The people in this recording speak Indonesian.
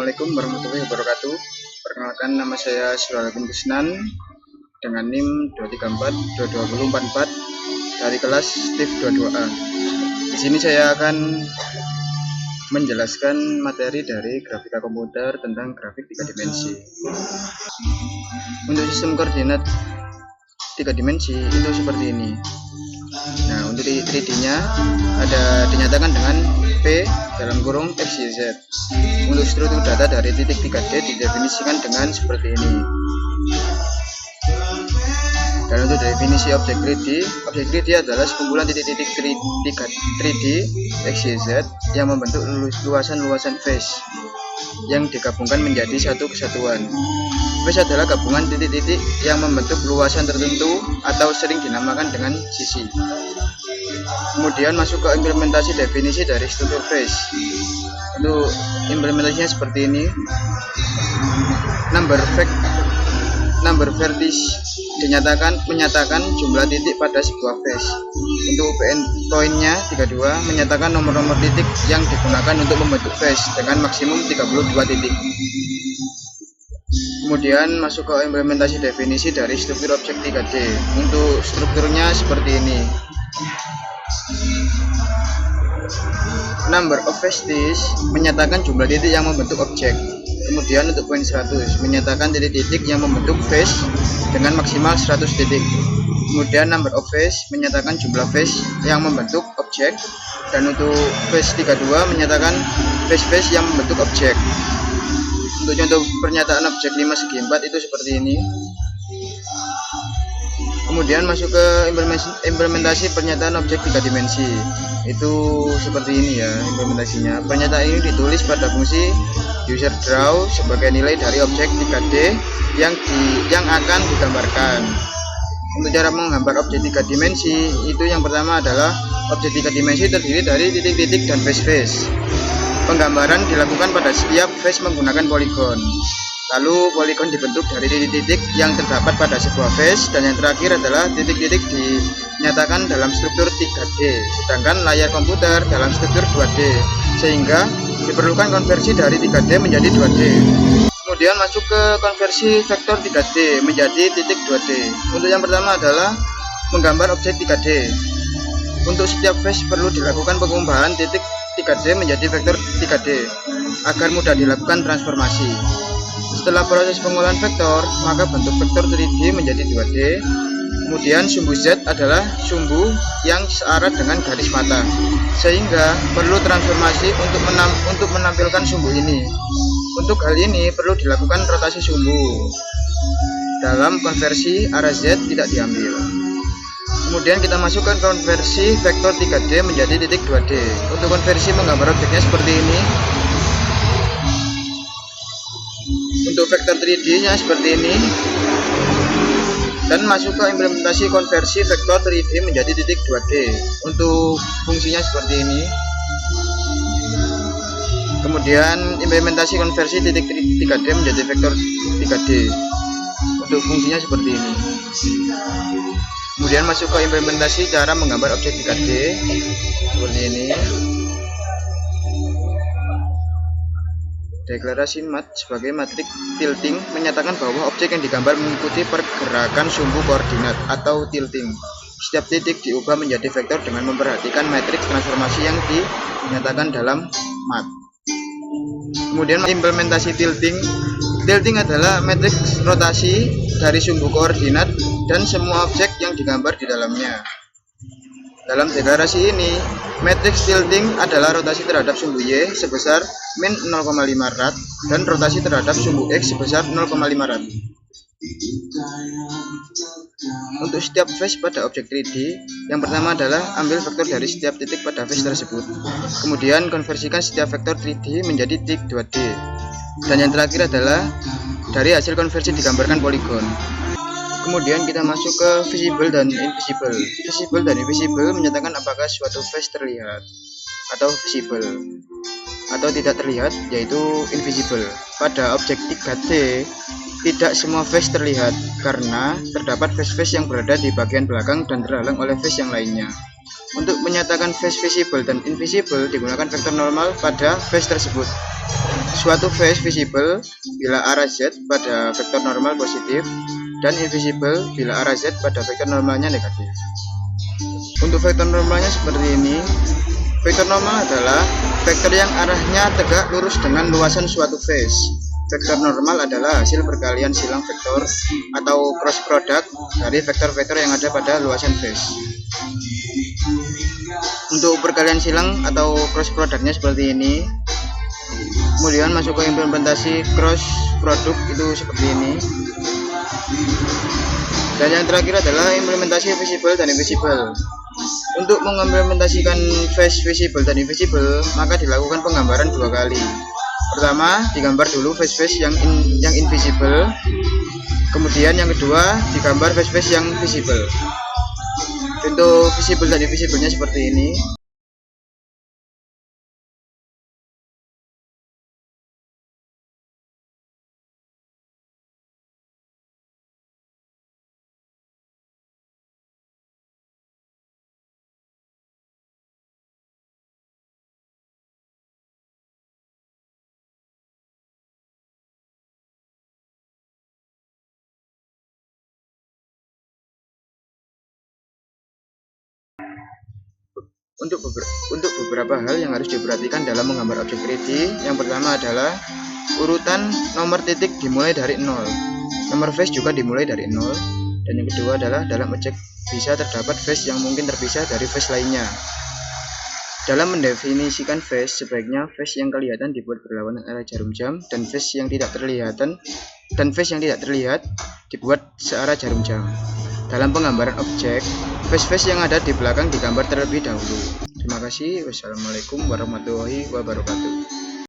Assalamualaikum warahmatullahi wabarakatuh. Perkenalkan, nama saya Suralabin Kusnan dengan NIM 234 dari kelas TIF 22A. Di sini saya akan menjelaskan materi dari grafika komputer tentang grafik 3 dimensi. Untuk sistem koordinat 3 dimensi itu seperti ini. Nah, untuk 3D-nya ada dinyatakan dengan P dalam kurung X, Y, Z. Untuk struktur data dari titik 3D didefinisikan dengan seperti ini. Dan untuk definisi objek 3D adalah sekumpulan titik-titik 3D X, Y, Z yang membentuk luasan-luasan face yang digabungkan menjadi satu kesatuan. Face adalah gabungan titik-titik yang membentuk luasan tertentu atau sering dinamakan dengan sisi. Kemudian masuk ke implementasi definisi dari struktur face. Untuk implementasinya seperti ini. Number vertex menyatakan jumlah titik pada sebuah face. Untuk poinnya 32 menyatakan nomor-nomor titik yang digunakan untuk membentuk face dengan maksimum 32 titik. Kemudian masuk ke implementasi definisi dari struktur objek 3D. Untuk strukturnya seperti ini. Number of faces menyatakan jumlah titik yang membentuk objek. Kemudian untuk poin 100 menyatakan titik-titik yang membentuk face dengan maksimal 100 titik. Kemudian number of face menyatakan jumlah face yang membentuk objek. Dan untuk face 32 menyatakan face yang membentuk objek. Untuk contoh pernyataan objek 5 segi 4 itu seperti ini. Kemudian masuk ke implementasi pernyataan objek 3 dimensi. Itu seperti ini ya implementasinya. Pernyataan ini ditulis pada fungsi userDraw sebagai nilai dari objek 3D yang akan digambarkan. Untuk cara menggambar objek 3 dimensi itu yang pertama adalah objek 3 dimensi terdiri dari titik-titik dan face. Penggambaran dilakukan pada setiap face menggunakan poligon. Lalu poligon dibentuk dari titik-titik yang terdapat pada sebuah face, dan yang terakhir adalah titik-titik dinyatakan dalam struktur 3D, sedangkan layar komputer dalam struktur 2D, sehingga diperlukan konversi dari 3D menjadi 2D. Kemudian masuk ke konversi vektor 3D menjadi titik 2D. Untuk yang pertama adalah menggambar objek 3D. Untuk setiap face perlu dilakukan pengubahan titik 3D menjadi vektor 3D agar mudah dilakukan transformasi. Setelah proses pengolahan vektor, maka bentuk vektor 3D menjadi 2D. Kemudian sumbu Z adalah sumbu yang searah dengan garis mata, sehingga perlu transformasi untuk menampilkan sumbu ini. Untuk hal ini perlu dilakukan rotasi sumbu. Dalam konversi arah Z tidak diambil. Kemudian kita masukkan konversi vektor 3D menjadi titik 2D. Untuk konversi menggambar objeknya seperti ini. Untuk vektor 3D nya seperti ini. Dan masuk ke implementasi konversi vektor 3D menjadi titik 2D. Untuk fungsinya seperti ini. Kemudian implementasi konversi titik 3D menjadi vektor 3D. Untuk fungsinya seperti ini. Kemudian masuk ke implementasi cara menggambar objek 3D seperti ini. Deklarasi mat sebagai matrik tilting menyatakan bahwa objek yang digambar mengikuti pergerakan sumbu koordinat atau tilting. Setiap titik diubah menjadi vektor dengan memperhatikan matriks transformasi yang dinyatakan dalam mat. Kemudian implementasi tilting. Tilting adalah matriks rotasi dari sumbu koordinat dan semua objek yang digambar di dalamnya. Dalam deklarasi ini, matriks tilting adalah rotasi terhadap sumbu Y sebesar min 0,5 rad dan rotasi terhadap sumbu X sebesar 0,5 rad. Untuk setiap face pada objek 3D, yang pertama adalah ambil vektor dari setiap titik pada face tersebut. Kemudian konversikan setiap vektor 3D menjadi titik 2D. Dan yang terakhir adalah dari hasil konversi digambarkan poligon. Kemudian kita masuk ke visible dan invisible. Visible dan invisible menyatakan apakah suatu face terlihat atau visible atau tidak terlihat, yaitu invisible. Pada objek 3D tidak semua face terlihat karena terdapat face-face yang berada di bagian belakang dan terhalang oleh face yang lainnya. Untuk menyatakan face visible dan invisible digunakan vektor normal pada face tersebut. Suatu face visible bila arah Z pada vektor normal positif dan invisible bila arah Z pada vektor normalnya negatif. Untuk vektor normalnya seperti ini. Vektor normal adalah vektor yang arahnya tegak lurus dengan luasan suatu face. Vektor normal adalah hasil perkalian silang vektor atau cross product dari vektor-vektor yang ada pada luasan face. Untuk perkalian silang atau cross productnya seperti ini. Kemudian masuk ke implementasi cross product itu seperti ini. Dan yang terakhir adalah implementasi visible dan invisible. Untuk mengimplementasikan face visible dan invisible, maka dilakukan penggambaran dua kali. Pertama, digambar dulu face-face yang invisible. Kemudian yang kedua, digambar face-face yang visible. Untuk visible dan invisible-nya seperti ini. Untuk beberapa hal yang harus diperhatikan dalam menggambar objek 3D, yang pertama adalah urutan nomor titik dimulai dari 0. Nomor face juga dimulai dari 0. Dan yang kedua adalah dalam objek bisa terdapat face yang mungkin terpisah dari face lainnya. Dalam mendefinisikan face, sebaiknya face yang kelihatan dibuat berlawanan arah jarum jam dan face yang tidak terlihat dibuat searah jarum jam. Dalam penggambaran objek, face-face yang ada di belakang digambar terlebih dahulu. Terima kasih. Wassalamualaikum warahmatullahi wabarakatuh.